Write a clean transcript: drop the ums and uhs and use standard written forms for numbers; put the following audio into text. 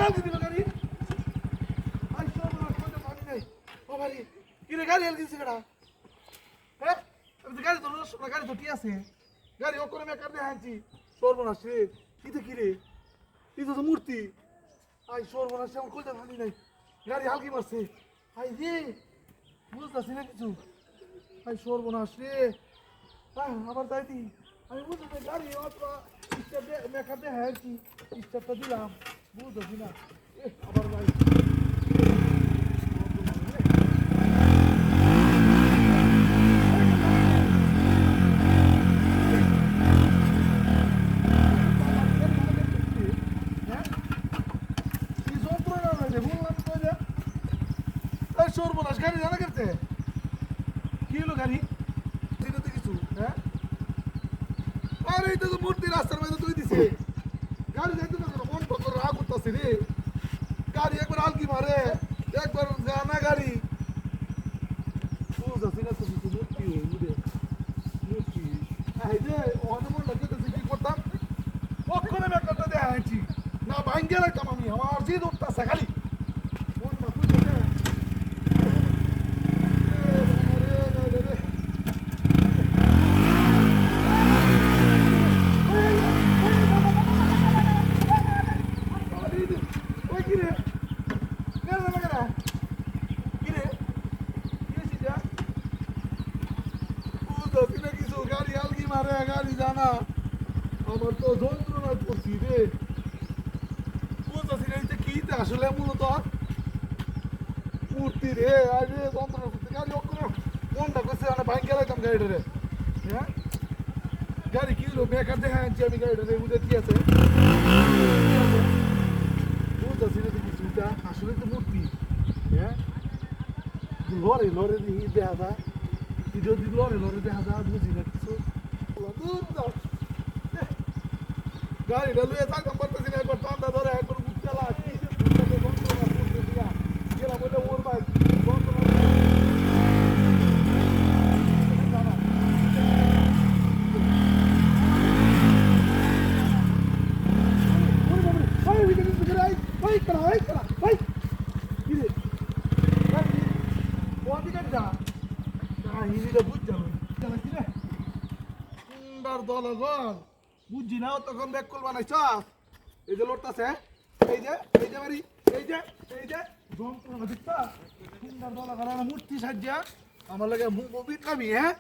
হালকি দিল গাড়ি আই সর্বনাশ কইতে পানি নাই ও ভাই কি রে গাড়ি হালকি দিছে কেডা হ্যাঁ আমি গাড়ি তো গাড়ি তো কি আছে গাড়ি ও করে মেকার দিয়ে হাঁচি সর্বনাশ রে কি রে তো মূর্তি আই সর্বনাশ আমার কইতে পানি নাই গাড়ি হালকি মারছে আই রে বুঝতেছি না কিছু আই সর্বনাশ রে আবার যাইতি আমি বুঝতে গাড়ি অথবা মেকার দিয়ে হাঁচি স্টারটা দিলাম বুঝতেছি না আবার ভাই সর্বনাশ গাড়ি জানা করতে কি হলো গাড়ি দিতে কিছু হ্যাঁ আরে এটা তো মূর্তি রাস্তার মধ্যে তুই দিছে গাড়ি যাইতে না মন বন্ধ রাগ করতেছে রে গাড়ি একবার আলকি মারে একবার জানা গাড়ি বুঝতেছি না তো কিছু মূর্তি মূর্তি এই যে অনেক মন লাগতেছে কি করতাম কখনো মেকারটা দেয়া হয়েছি না ভাঙ্গে রাখতাম আমি আমার জিদ উঠতেছে খালি গাড়ি জানা আমার তো যন্ত্রণা করছি রে বুঝতেছি রে কি আসলে মূলত মূর্তি রে আরে যন্ত্রণা করছি গাড়ি ওখানে মনটা করছে মানে বাইক গেলাম গাড়িটা রে হ্যাঁ গাড়ি কি হলো বেকার দেখা আনছি আমি গাড়িটা রে বুঝে কি আছে বুঝতেছি রে কিছুটা আসলে তো মূর্তি হ্যাঁ লরে লরে দেখা যায় যদি লরে দেখা যায় বুঝি না কিছু গাড়িটা লুয়ে থাকতাম পারতেছি না একবার টান্দা ধরে একবার মুখ চালা যন্ত্রণা করতে দিয়া গেলাম বলে ওর বাইক যন্ত্রণা বুঝছি না তখন ব্যাক কল বানাইছ এই যে লোটটাছে এই যে বাড়ি এই যে যন্ত্রণা দিচ্ছা সুন্দর দলা করা মূর্তি সাজিয়া আমার লাগে বিকামি হ্যাঁ